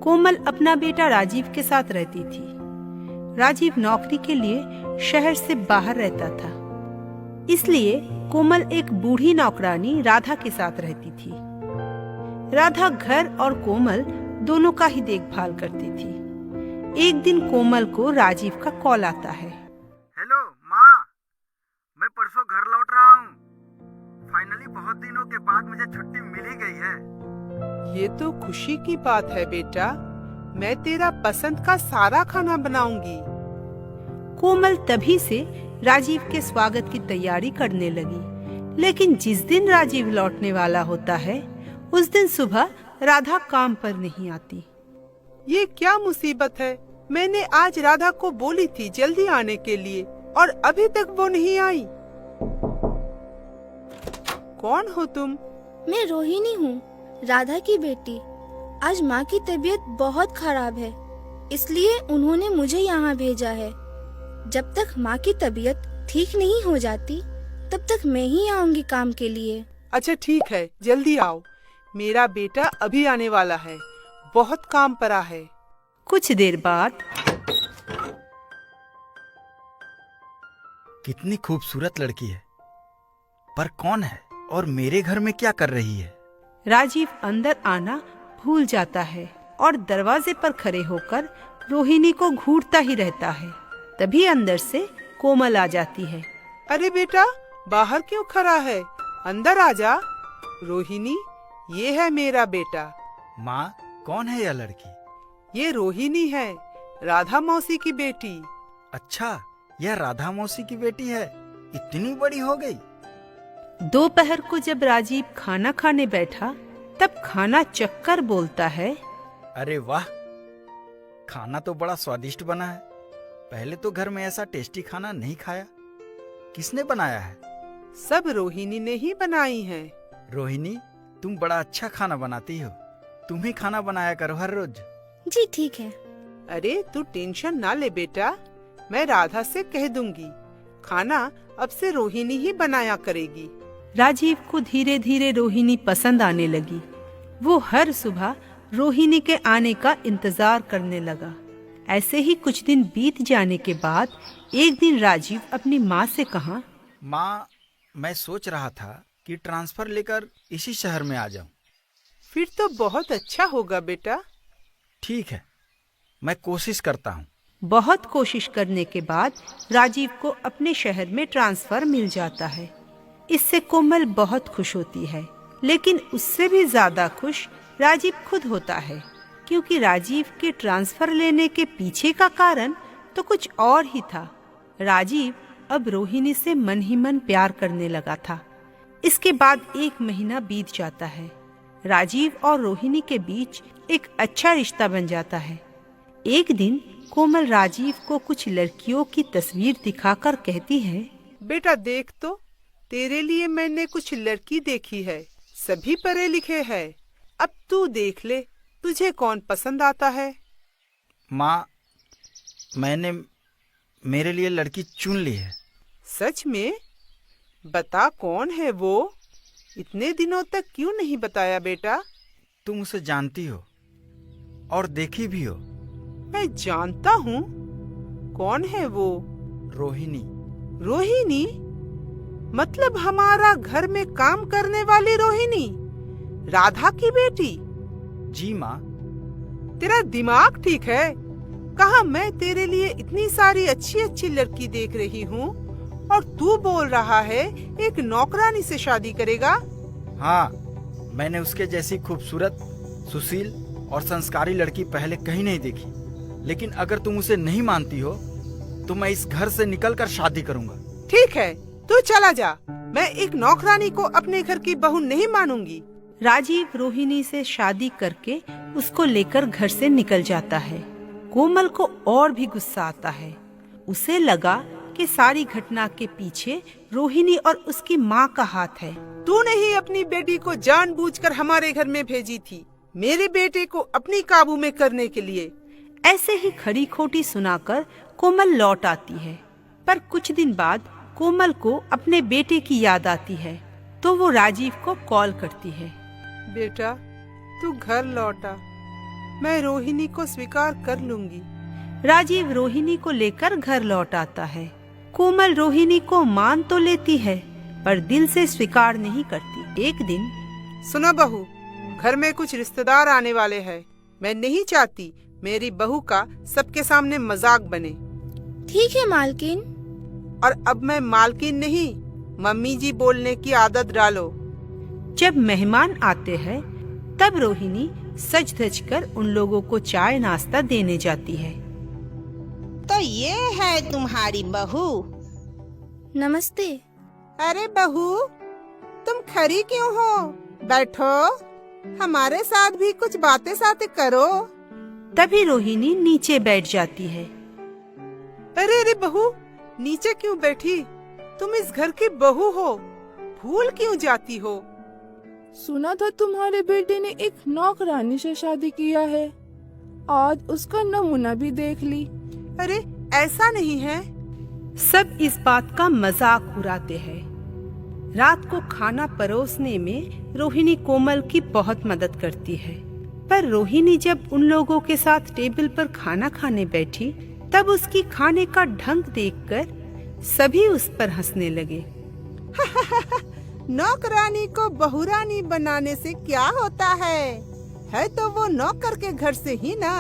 कोमल अपना बेटा राजीव के साथ रहती थी। राजीव नौकरी के लिए शहर से बाहर रहता था, इसलिए कोमल एक बूढ़ी नौकरानी राधा के साथ रहती थी। राधा घर और कोमल दोनों का ही देखभाल करती थी। एक दिन कोमल को राजीव का कॉल आता है। हेलो माँ, मैं परसों घर लौट रहा हूँ। फाइनली बहुत दिनों के बाद मुझे छुट्टी मिल ही गई है। ये तो खुशी की बात है बेटा, मैं तेरा पसंद का सारा खाना बनाऊंगी। कोमल तभी से राजीव के स्वागत की तैयारी करने लगी, लेकिन जिस दिन राजीव लौटने वाला होता है उस दिन सुबह राधा काम पर नहीं आती। ये क्या मुसीबत है, मैंने आज राधा को बोली थी जल्दी आने के लिए और अभी तक वो नहीं आई। कौन हो तुम? मैं रोहिणी हूँ, राधा की बेटी। आज माँ की तबीयत बहुत खराब है, इसलिए उन्होंने मुझे यहाँ भेजा है। जब तक माँ की तबीयत ठीक नहीं हो जाती तब तक मैं ही आऊंगी काम के लिए। अच्छा ठीक है, जल्दी आओ, मेरा बेटा अभी आने वाला है, बहुत काम पड़ा है। कुछ देर बाद कितनी खूबसूरत लड़की है, पर कौन है और मेरे घर में क्या कर रही है? राजीव अंदर आना भूल जाता है और दरवाजे पर खड़े होकर रोहिणी को घूरता ही रहता है। तभी अंदर से कोमल आ जाती है। अरे बेटा, बाहर क्यों खड़ा है, अंदर आ जा। रोहिणी, ये है मेरा बेटा। माँ, कौन है यह लड़की? ये रोहिणी है, राधा मौसी की बेटी। अच्छा, यह राधा मौसी की बेटी है, इतनी बड़ी हो गई। दोपहर को जब राजीव खाना खाने बैठा तब खाना चक्कर बोलता है। अरे वाह, खाना तो बड़ा स्वादिष्ट बना है। पहले तो घर में ऐसा टेस्टी खाना नहीं खाया। किसने बनाया है? सब रोहिणी ने ही बनाई है। रोहिणी, तुम बड़ा अच्छा खाना बनाती हो, तुम ही खाना बनाया करो हर रोज। जी ठीक है। अरे तू टेंशन ना ले बेटा, मैं राधा से कह दूंगी, खाना अब से रोहिणी ही बनाया करेगी। राजीव को धीरे धीरे रोहिणी पसंद आने लगी। वो हर सुबह रोहिणी के आने का इंतजार करने लगा। ऐसे ही कुछ दिन बीत जाने के बाद एक दिन राजीव अपनी माँ से कहा, माँ, मैं सोच रहा था कि ट्रांसफर लेकर इसी शहर में आ जाऊं। फिर तो बहुत अच्छा होगा बेटा। ठीक है, मैं कोशिश करता हूँ। बहुत कोशिश करने के बाद राजीव को अपने शहर में ट्रांसफर मिल जाता है। इससे कोमल बहुत खुश होती है, लेकिन उससे भी ज्यादा खुश राजीव खुद होता है, क्योंकि राजीव के ट्रांसफर लेने के पीछे का कारण तो कुछ और ही था। राजीव अब रोहिणी से मन ही मन प्यार करने लगा था। इसके बाद 1 महीना बीत जाता है। राजीव और रोहिणी के बीच एक अच्छा रिश्ता बन जाता है। एक दिन कोमल राजीव को कुछ लड़कियों की तस्वीर दिखाकर कहती है, बेटा देख तो, तेरे लिए मैंने कुछ लड़की देखी है, सभी पढ़े लिखे हैं। अब तू देख ले, तुझे कौन पसंद आता है। माँ, मैंने मेरे लिए लड़की चुन ली है। सच में? बता कौन है वो, इतने दिनों तक क्यों नहीं बताया बेटा? तुम उसे जानती हो और देखी भी हो। मैं जानता हूँ, कौन है वो? रोहिणी। रोहिणी? मतलब हमारा घर में काम करने वाली रोहिणी, राधा की बेटी? जी माँ। तेरा दिमाग ठीक है? कहाँ मैं तेरे लिए इतनी सारी अच्छी अच्छी लड़की देख रही हूँ और तू बोल रहा है एक नौकरानी से शादी करेगा? हाँ, मैंने उसके जैसी खूबसूरत, सुशील और संस्कारी लड़की पहले कहीं नहीं देखी। लेकिन अगर तुम उसे नहीं मानती हो तो मैं इस घर से निकलकर शादी करूंगा। ठीक है, तू चला जा, मैं एक नौकरानी को अपने घर की बहू नहीं मानूंगी। राजीव रोहिणी से शादी करके उसको लेकर घर से निकल जाता है। कोमल को और भी गुस्सा आता है। उसे लगा कि सारी घटना के पीछे रोहिणी और उसकी माँ का हाथ है। तूने ही अपनी बेटी को जानबूझकर हमारे घर में भेजी थी, मेरे बेटे को अपनी काबू में करने के लिए। ऐसे ही खरी खोटी सुनाकर कोमल लौट आती है। पर कुछ दिन बाद कोमल को अपने बेटे की याद आती है, तो वो राजीव को कॉल करती है। बेटा, तू घर लौटा, मैं रोहिणी को स्वीकार कर लूंगी। राजीव रोहिणी को लेकर घर लौट आता है। कोमल रोहिणी को मान तो लेती है पर दिल से स्वीकार नहीं करती। एक दिन, सुनो बहू, घर में कुछ रिश्तेदार आने वाले हैं। मैं नहीं चाहती मेरी बहू का सबके सामने मजाक बने। ठीक है मालकिन। और अब मैं मालकिन नहीं, मम्मी जी बोलने की आदत डालो। जब मेहमान आते हैं तब रोहिणी सज धज कर उन लोगों को चाय नाश्ता देने जाती है। तो ये है तुम्हारी बहू। नमस्ते। अरे बहू, तुम खड़ी क्यों हो? बैठो, हमारे साथ भी कुछ बातें साथें करो। तभी रोहिणी नीचे बैठ जाती है। अरे बहू, नीचे क्यों बैठी? तुम इस घर की बहू हो, भूल क्यों जाती हो? सुना था तुम्हारे बेटे ने एक नौकरानी से शादी किया है। आज उसका नमूना भी देख ली। अरे ऐसा नहीं है। सब इस बात का मजाक उड़ाते हैं। रात को खाना परोसने में रोहिणी कोमल की बहुत मदद करती है। पर रोहिणी जब उन लोगों के साथ टेबल पर खाना खाने बैठी तब उसकी खाने का ढंग देखकर सभी उस पर हंसने लगे। नौकरानी को बहुरानी बनाने से क्या होता है तो वो नौकर के घर से ही ना।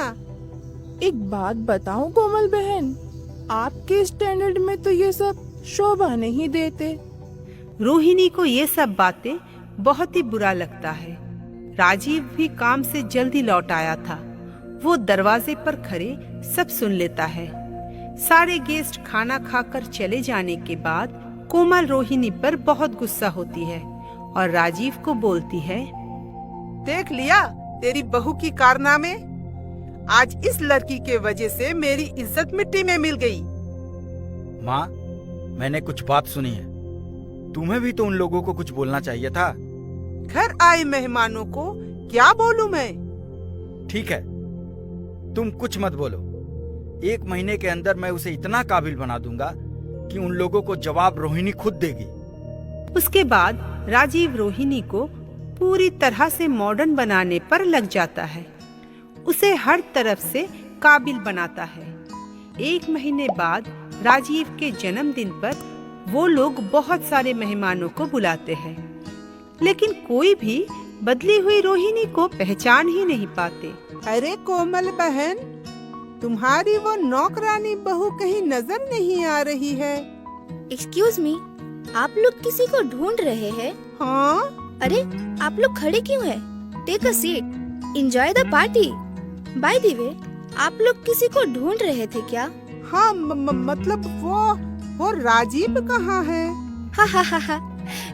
एक बात बताऊं कोमल बहन, आपके स्टैंडर्ड में तो ये सब शोभा नहीं देते। रोहिणी को ये सब बातें बहुत ही बुरा लगता है। राजीव भी काम से जल्दी लौट आया था। वो दरवाजे पर खड़े सब सुन लेता है। सारे गेस्ट खाना खाकर चले जाने के बाद कोमल रोहिणी पर बहुत गुस्सा होती है और राजीव को बोलती है, देख लिया तेरी बहू की कारनामे। आज इस लड़की के वजह से मेरी इज्जत मिट्टी में मिल गई। माँ, मैंने कुछ बात सुनी है। तुम्हें भी तो उन लोगों को कुछ बोलना चाहिए था। घर आए मेहमानों को क्या बोलूं मैं? ठीक है, तुम कुछ मत बोलो। 1 महीने के अंदर मैं उसे इतना काबिल बना दूंगा कि उन लोगों को जवाब रोहिणी खुद देगी। उसके बाद राजीव रोहिणी को पूरी तरह से मॉडर्न बनाने पर लग जाता है। उसे हर तरफ से काबिल बनाता है। 1 महीने बाद राजीव के जन्मदिन पर वो लोग बहुत सारे मेहमानों को बुलाते हैं, लेकिन कोई भी बदली हुई रोहिणी को पहचान ही नहीं पाते। अरे कोमल बहन, तुम्हारी वो नौकरानी बहू कहीं नजर नहीं आ रही है। एक्सक्यूज मी, आप लोग किसी को ढूंढ रहे हैं? हाँ? अरे आप लोग खड़े क्यों हैं? Take a seat, enjoy the party. By the way, आप लोग किसी को ढूंढ रहे थे क्या? हाँ, मतलब वो राजीव कहाँ है? हा हा हा हा,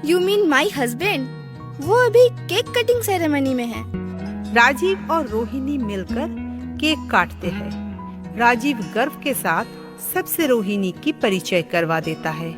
यू मीन माई हस्बैंड? वो अभी केक कटिंग सेरेमनी में है। राजीव और रोहिणी मिलकर केक काटते हैं। राजीव गर्व के साथ सबसे रोहिणी की परिचय करवा देता है।